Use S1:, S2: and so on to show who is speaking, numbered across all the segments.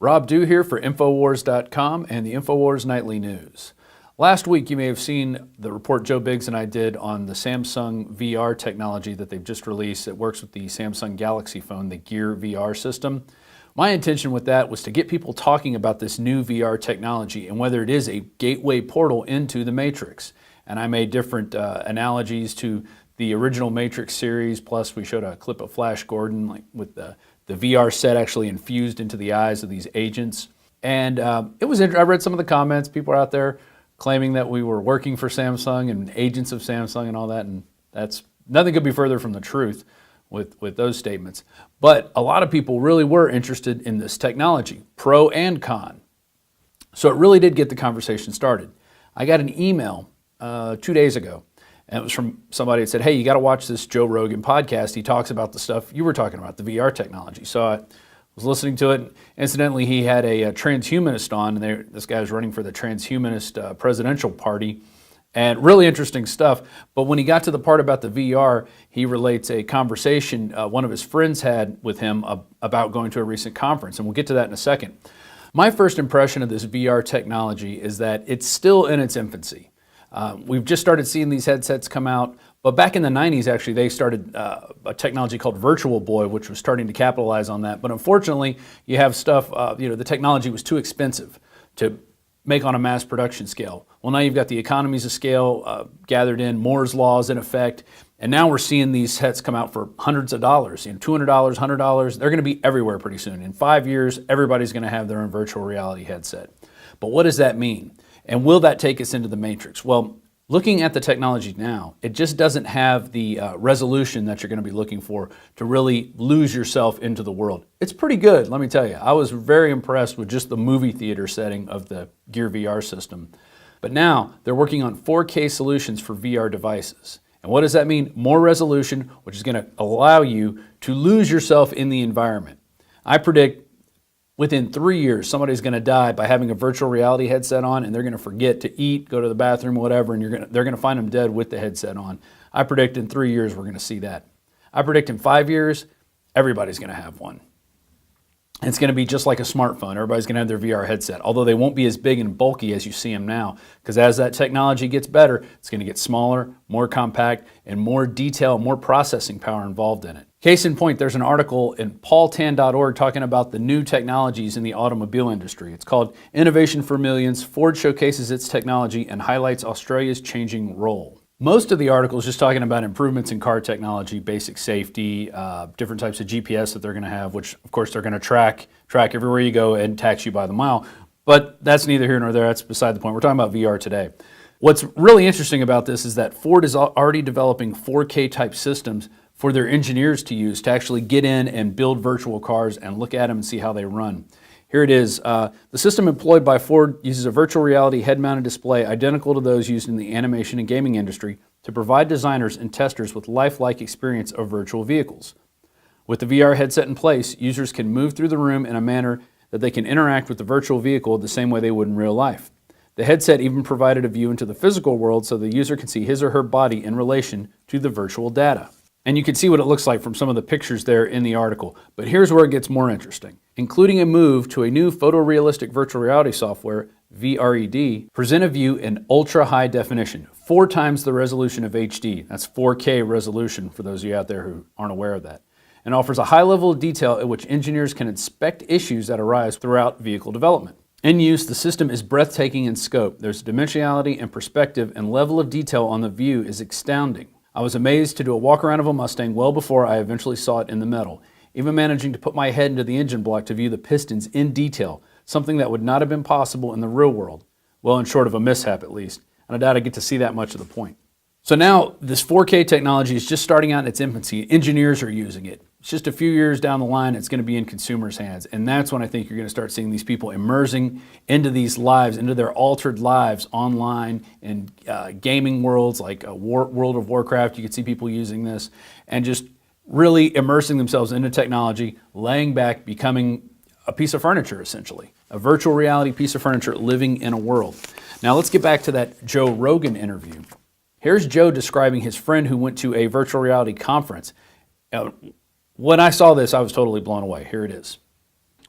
S1: Rob Dew here for Infowars.com and the Infowars Nightly News. Last week, you may have seen the report Joe Biggs and I did on the Samsung VR technology that they've just released. It works with the Samsung Galaxy phone, the Gear VR system. My intention with that was to get people talking about this new VR technology and whether it is a gateway portal into the Matrix. And I made different analogies to the original Matrix series, plus we showed a clip of Flash Gordon with the VR set actually infused into the eyes of these agents. And it was interesting. I read some of the comments. People are out there claiming that we were working for Samsung and agents of Samsung and all that, and that's nothing could be further from the truth with those statements. But a lot of people really were interested in this technology, pro and con. So it really did get the conversation started. I got an email 2 days ago, and it was from somebody that said, hey, you got to watch this Joe Rogan podcast. He talks about the stuff you were talking about, the VR technology. So I was listening to it. And incidentally, he had a transhumanist on, and this guy was running for the transhumanist presidential party. And really interesting stuff. But when he got to the part about the VR, he relates a conversation one of his friends had with him about going to a recent conference. And we'll get to that in a second. My first impression of this VR technology is that it's still in its infancy. We've just started seeing these headsets come out, but back in the 90s, actually, they started a technology called Virtual Boy, which was starting to capitalize on that. But unfortunately, you have stuff, the technology was too expensive to make on a mass production scale. Well, now you've got the economies of scale gathered in, Moore's Law is in effect, and now we're seeing these sets come out for hundreds of dollars, $200, $100. They're going to be everywhere pretty soon. In 5 years, everybody's going to have their own virtual reality headset. But what does that mean? And will that take us into the Matrix? Well, looking at the technology now, it just doesn't have the resolution that you're going to be looking for to really lose yourself into the world. It's pretty good, let me tell you. I was very impressed with just the movie theater setting of the Gear VR system. But now they're working on 4K solutions for VR devices. And what does that mean? More resolution, which is going to allow you to lose yourself in the environment. I predict within 3 years, somebody's going to die by having a virtual reality headset on, and they're going to forget to eat, go to the bathroom, whatever, and they're going to find them dead with the headset on. I predict in 3 years we're going to see that. I predict in 5 years, everybody's going to have one. And it's going to be just like a smartphone. Everybody's going to have their VR headset, although they won't be as big and bulky as you see them now, because as that technology gets better, it's going to get smaller, more compact, and more detail, more processing power involved in it. Case in point, there's an article in paultan.org talking about the new technologies in the automobile industry. It's called Innovation for Millions. Ford showcases its technology and highlights Australia's changing role. Most of the article is just talking about improvements in car technology, basic safety, different types of GPS that they're going to have, which of course they're going to track everywhere you go and tax you by the mile. But that's neither here nor there. That's beside the point. We're talking about VR today. What's really interesting about this is that Ford is already developing 4K type systems for their engineers to use to actually get in and build virtual cars and look at them and see how they run. Here it is. The system employed by Ford uses a virtual reality head-mounted display identical to those used in the animation and gaming industry to provide designers and testers with lifelike experience of virtual vehicles. With the VR headset in place, users can move through the room in a manner that they can interact with the virtual vehicle the same way they would in real life. The headset even provided a view into the physical world so the user can see his or her body in relation to the virtual data. And you can see what it looks like from some of the pictures there in the article. But here's where it gets more interesting. Including a move to a new photorealistic virtual reality software, VRED, present a view in ultra high definition, 4 times the resolution of HD. That's 4K resolution for those of you out there who aren't aware of that. And offers a high level of detail at which engineers can inspect issues that arise throughout vehicle development. In use, the system is breathtaking in scope. There's dimensionality and perspective, and level of detail on the view is astounding. I was amazed to do a walk around of a Mustang well before I eventually saw it in the metal, even managing to put my head into the engine block to view the pistons in detail, something that would not have been possible in the real world. Well, in short of a mishap at least, and I doubt I get to see that much of the point. So now this 4K technology is just starting out in its infancy. Engineers are using it. It's just a few years down the line, it's going to be in consumers' hands. And that's when I think you're going to start seeing these people immersing into these lives, into their altered lives online in gaming worlds like World of Warcraft. You can see people using this and just really immersing themselves into technology, laying back, becoming a piece of furniture, essentially. A virtual reality piece of furniture living in a world. Now let's get back to that Joe Rogan interview. Here's Joe describing his friend who went to a virtual reality conference. When I saw this, I was totally blown away. Here it is.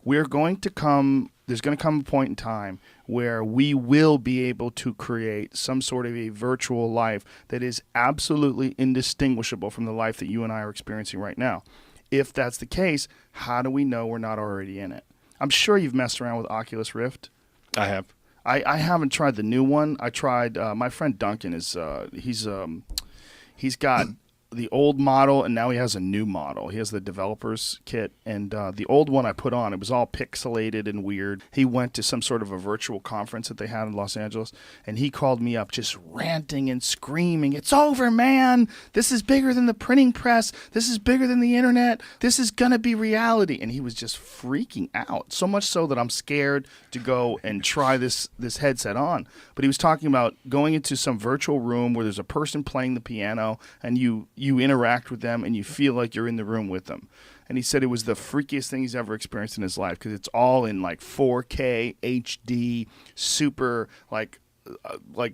S2: there's going to come a point in time where we will be able to create some sort of a virtual life that is absolutely indistinguishable from the life that you and I are experiencing right now. If that's the case, how do we know we're not already in it? I'm sure you've messed around with Oculus Rift.
S3: I have.
S2: I haven't tried the new one. I tried. My friend Duncan he's got the old model, and now he has a new model. He has the developer's kit, and the old one I put on, it was all pixelated and weird. He went to some sort of a virtual conference that they had in Los Angeles, and he called me up just ranting and screaming, "It's over, man! This is bigger than the printing press. This is bigger than the internet. This is going to be reality." And he was just freaking out, so much so that I'm scared to go and try this headset on. But he was talking about going into some virtual room where there's a person playing the piano, and you interact with them and you feel like you're in the room with them. And he said it was the freakiest thing he's ever experienced in his life because it's all in like 4K, HD, super, like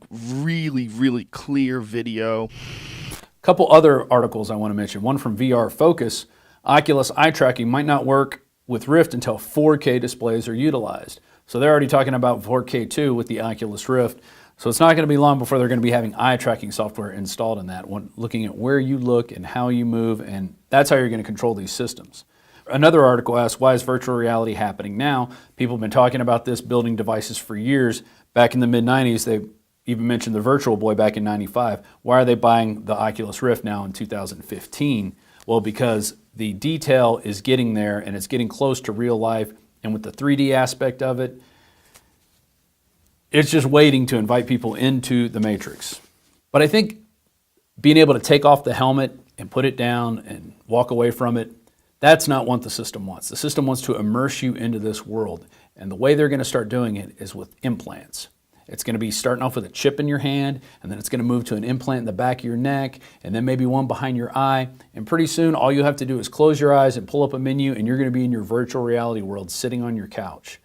S2: really, really clear video.
S1: A couple other articles I want to mention. One from VR Focus. Oculus eye tracking might not work with Rift until 4K displays are utilized. So they're already talking about 4K too with the Oculus Rift. So it's not going to be long before they're going to be having eye tracking software installed in that one, looking at where you look and how you move, and that's how you're going to control these systems. Another article asks, why is virtual reality happening now? People have been talking about this, building devices for years. Back in the mid-90s, they even mentioned the Virtual Boy back in 95. Why are they buying the Oculus Rift now in 2015? Well, because the detail is getting there and it's getting close to real life, and with the 3D aspect of it, it's just waiting to invite people into the Matrix. But I think being able to take off the helmet and put it down and walk away from it, that's not what the system wants. The system wants to immerse you into this world. And the way they're going to start doing it is with implants. It's going to be starting off with a chip in your hand, and then it's going to move to an implant in the back of your neck, and then maybe one behind your eye. And pretty soon, all you have to do is close your eyes and pull up a menu, and you're going to be in your virtual reality world sitting on your couch.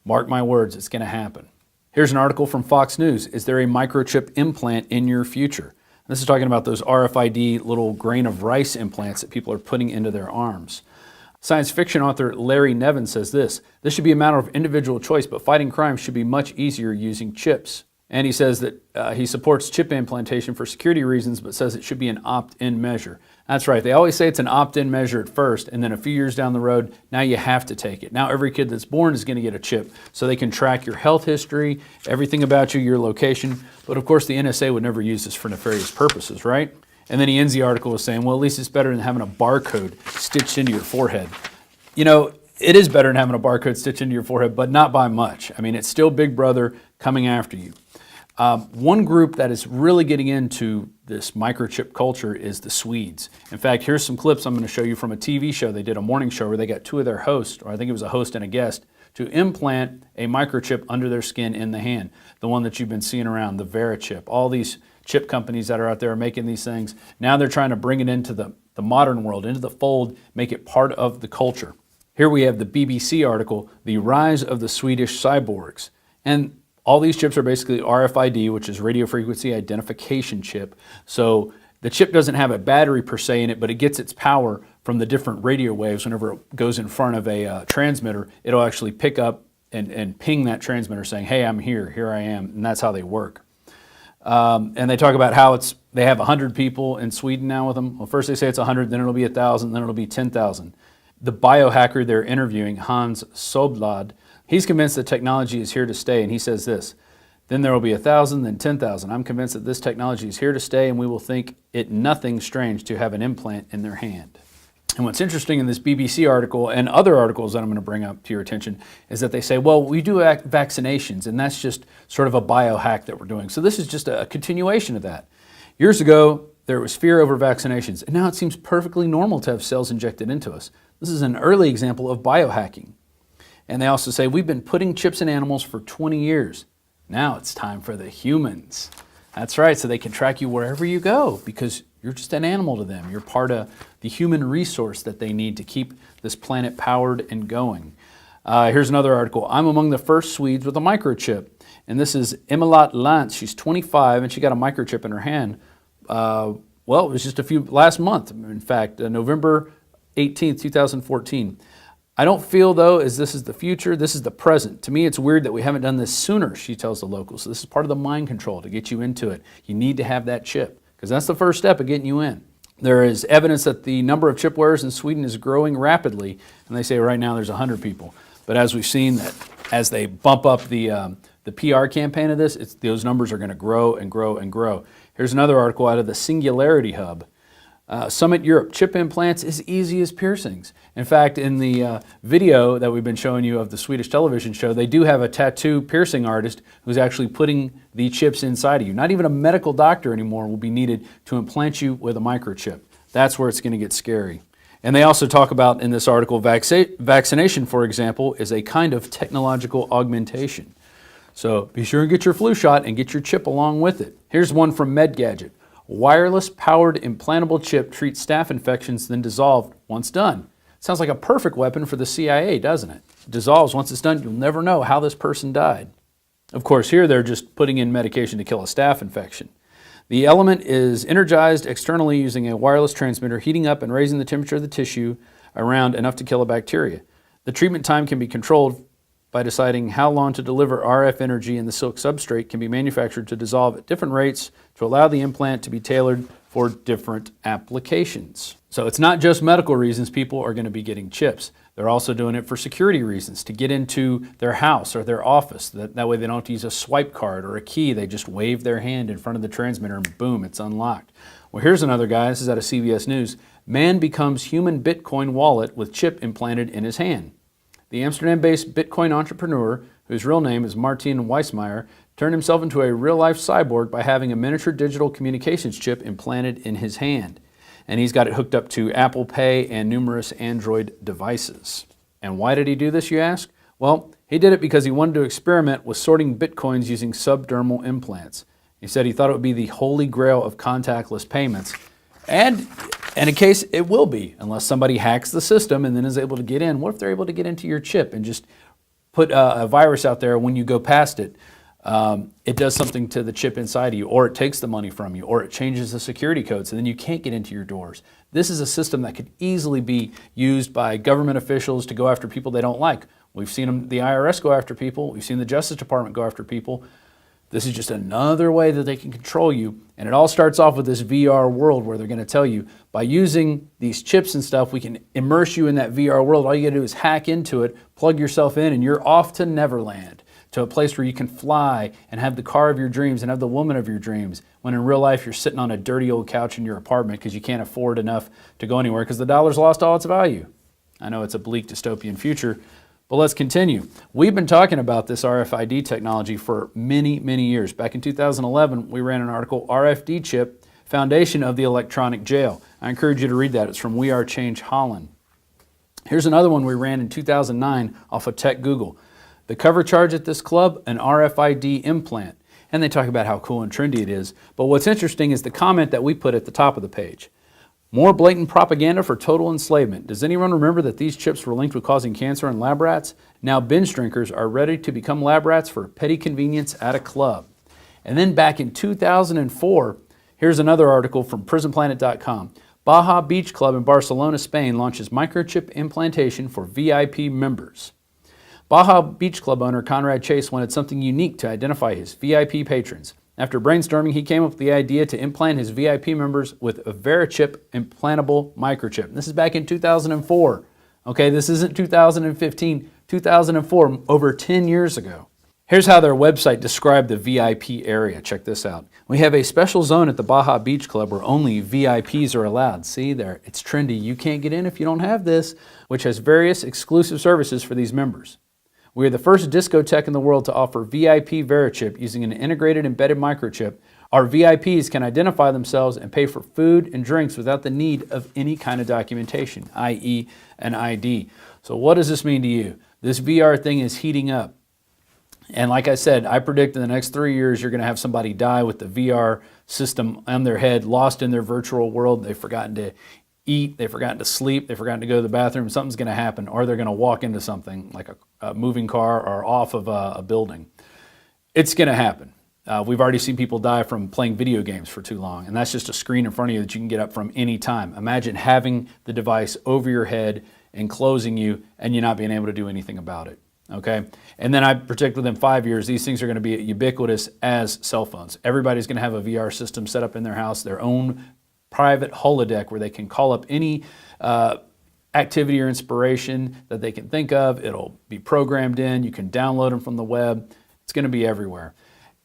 S1: Mark my words, it's going to happen. Here's an article from Fox News. Is there a microchip implant in your future? This is talking about those RFID little grain of rice implants that people are putting into their arms. Science fiction author Larry Nevin says this should be a matter of individual choice, but fighting crime should be much easier using chips. And he says that he supports chip implantation for security reasons, but says it should be an opt-in measure. That's right. They always say it's an opt-in measure at first, and then a few years down the road, now you have to take it. Now every kid that's born is going to get a chip, so they can track your health history, everything about you, your location. But of course, the NSA would never use this for nefarious purposes, right? And then he ends the article with saying, well, at least it's better than having a barcode stitched into your forehead. You know, it is better than having a barcode stitched into your forehead, but not by much. I mean, it's still Big Brother coming after you. One group that is really getting into this microchip culture is the Swedes. In fact, here's some clips I'm going to show you from a TV show. They did a morning show where they got two of their hosts, or I think it was a host and a guest, to implant a microchip under their skin in the hand. The one that you've been seeing around, the Verichip. All these chip companies that are out there making these things, now they're trying to bring it into the modern world, into the fold, make it part of the culture. Here we have the BBC article, The Rise of the Swedish Cyborgs. And all these chips are basically RFID, which is radio frequency identification chip. So the chip doesn't have a battery per se in it, but it gets its power from the different radio waves. Whenever it goes in front of a transmitter, it'll actually pick up and ping that transmitter saying, hey, I'm here, here I am, and that's how they work. And they talk about how they have 100 people in Sweden now with them. Well, first they say it's 100, then it'll be 1,000, then it'll be 10,000. The biohacker they're interviewing, Hans Soblad, he's convinced the technology is here to stay, and he says this, then there will be 1,000, then 10,000. I'm convinced that this technology is here to stay, and we will think it nothing strange to have an implant in their hand. And what's interesting in this BBC article and other articles that I'm going to bring up to your attention is that they say, well, we do vaccinations, and that's just sort of a biohack that we're doing. So this is just a continuation of that. Years ago, there was fear over vaccinations, and now it seems perfectly normal to have cells injected into us. This is an early example of biohacking. And they also say, we've been putting chips in animals for 20 years. Now it's time for the humans. That's right, so they can track you wherever you go because you're just an animal to them. You're part of the human resource that they need to keep this planet powered and going. Here's another article. I'm among the first Swedes with a microchip. And this is Emilat Lantz. She's 25 and she got a microchip in her hand. Well, it was just last month, in fact, November 18th, 2014. I don't feel, though, as this is the future, this is the present. To me, it's weird that we haven't done this sooner, she tells the locals. So this is part of the mind control to get you into it. You need to have that chip, because that's the first step of getting you in. There is evidence that the number of chip wearers in Sweden is growing rapidly, and they say right now there's 100 people. But as we've seen, that as they bump up the PR campaign of this, those numbers are going to grow and grow and grow. Here's another article out of the Singularity Hub. Summit Europe, chip implants as easy as piercings. In fact, in the video that we've been showing you of the Swedish television show, they do have a tattoo piercing artist who's actually putting the chips inside of you. Not even a medical doctor anymore will be needed to implant you with a microchip. That's where it's going to get scary. And they also talk about in this article, vaccination, for example, is a kind of technological augmentation. So be sure and get your flu shot and get your chip along with it. Here's one from MedGadget. Wireless powered implantable chip treats staph infections, then dissolved once done. Sounds like a perfect weapon for the CIA, doesn't it? It dissolves once it's done. You'll never know how this person died. Of course, here they're just putting in medication to kill a staph infection. The element is energized externally using a wireless transmitter, heating up and raising the temperature of the tissue around enough to kill a bacteria. The treatment time can be controlled by deciding how long to deliver RF energy, and the silk substrate can be manufactured to dissolve at different rates to allow the implant to be tailored for different applications. So it's not just medical reasons people are going to be getting chips. They're also doing it for security reasons, to get into their house or their office. That way they don't have to use a swipe card or a key. They just wave their hand in front of the transmitter and boom, it's unlocked. Well, here's another guy. This is out of CBS News. Man becomes human Bitcoin wallet with chip implanted in his hand. The Amsterdam-based Bitcoin entrepreneur, whose real name is Martin Weissmeyer, turned himself into a real-life cyborg by having a miniature digital communications chip implanted in his hand. And he's got it hooked up to Apple Pay and numerous Android devices. And why did he do this, you ask? Well, he did it because he wanted to experiment with sorting Bitcoins using subdermal implants. He said he thought it would be the holy grail of contactless payments. And in case it will be, unless somebody hacks the system and then is able to get in. What if they're able to get into your chip and just put a virus out there when you go past it? It does something to the chip inside of you, or it takes the money from you, or it changes the security codes, and then you can't get into your doors. This is a system that could easily be used by government officials to go after people they don't like. We've seen the IRS go after people. We've seen the Justice Department go after people. This is just another way that they can control you. And it all starts off with this VR world where they're going to tell you, by using these chips and stuff, we can immerse you in that VR world. All you got to do is hack into it, plug yourself in, and you're off to Neverland, to a place where you can fly and have the car of your dreams and have the woman of your dreams, when in real life you're sitting on a dirty old couch in your apartment because you can't afford enough to go anywhere because the dollar's lost all its value. I know it's a bleak dystopian future, but let's continue. We've been talking about this RFID technology for many, many years. Back in 2011, we ran an article, RFD Chip, Foundation of the Electronic Jail. I encourage you to read that. It's from We Are Change Holland. Here's another one we ran in 2009 off of Tech Google. The cover charge at this club, an RFID implant. And they talk about how cool and trendy it is. But what's interesting is the comment that we put at the top of the page. More blatant propaganda for total enslavement. Does anyone remember that these chips were linked with causing cancer in lab rats? Now binge drinkers are ready to become lab rats for petty convenience at a club. And then back in 2004, here's another article from prisonplanet.com. Baja Beach Club in Barcelona, Spain launches microchip implantation for VIP members. Baja Beach Club owner Conrad Chase wanted something unique to identify his VIP patrons. After brainstorming, he came up with the idea to implant his VIP members with a Verichip implantable microchip. This is back in 2004. Okay, this isn't 2015, 2004, over 10 years ago. Here's how their website described the VIP area. Check this out. We have a special zone at the Baja Beach Club where only VIPs are allowed. See there, it's trendy. You can't get in if you don't have this, which has various exclusive services for these members. We are the first discotheque in the world to offer VIP Verichip using an integrated embedded microchip. Our VIPs can identify themselves and pay for food and drinks without the need of any kind of documentation, i.e. an ID. So what does this mean to you? This VR thing is heating up. And like I said, I predict in the next 3 years you're going to have somebody die with the VR system on their head, lost in their virtual world. They've forgotten to eat, they've forgotten to sleep, they've forgotten to go to the bathroom. Something's going to happen, or they're going to walk into something like a moving car or off of a building. It's going to happen. We've already seen people die from playing video games for too long, and that's just a screen in front of you that you can get up from any time. Imagine having the device over your head enclosing you and you not being able to do anything about it. Okay, and then I predict within 5 years, these things are going to be ubiquitous as cell phones. Everybody's going to have a VR system set up in their house, their own private holodeck where they can call up any activity or inspiration that they can think of. It'll be programmed in. You can download them from the web. It's going to be everywhere.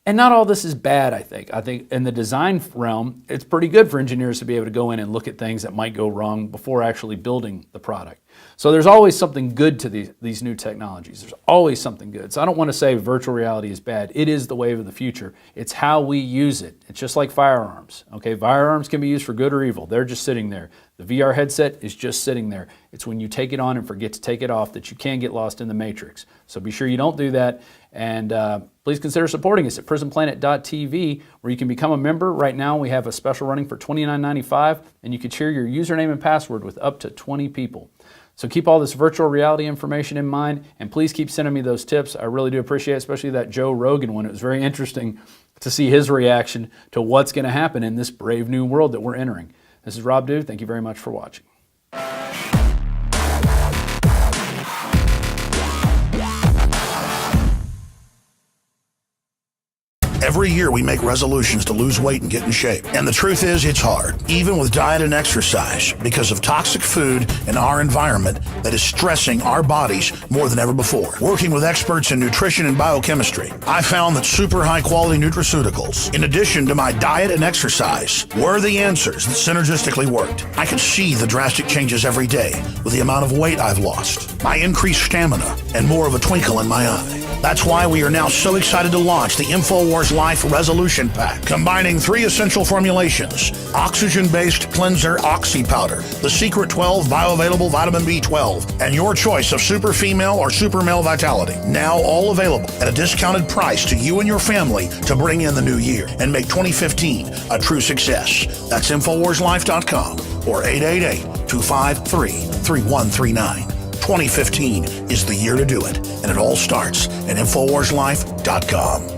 S1: And not all this is bad, I think. I think in the design realm, it's pretty good for engineers to be able to go in and look at things that might go wrong before actually building the product. So there's always something good to these new technologies. There's always something good. So I don't want to say virtual reality is bad. It is the wave of the future. It's how we use it. It's just like firearms. Okay, firearms can be used for good or evil. They're just sitting there. The VR headset is just sitting there. It's when you take it on and forget to take it off that you can get lost in the matrix. So be sure you don't do that. And please consider supporting us at prisonplanet.tv, where you can become a member. Right now we have a special running for $29.95, and you can share your username and password with up to 20 people. So keep all this virtual reality information in mind, and please keep sending me those tips. I really do appreciate it, especially that Joe Rogan one. It was very interesting to see his reaction to what's going to happen in this brave new world that we're entering. This is Rob Dude. Thank you very much for watching.
S3: Every year we make resolutions to lose weight and get in shape. And the truth is, it's hard, even with diet and exercise, because of toxic food in our environment that is stressing our bodies more than ever before. Working with experts in nutrition and biochemistry, I found that super high-quality nutraceuticals, in addition to my diet and exercise, were the answers that synergistically worked. I could see the drastic changes every day with the amount of weight I've lost, my increased stamina, and more of a twinkle in my eye. That's why we are now so excited to launch the Infowars Life Resolution Pack, combining 3 essential formulations: oxygen-based cleanser Oxy Powder, the Secret 12 bioavailable vitamin B12, and your choice of super female or super male vitality. Now all available at a discounted price to you and your family to bring in the new year and make 2015 a true success. That's InfoWarsLife.com or 888-253-3139. 2015 is the year to do it, and it all starts at InfoWarsLife.com.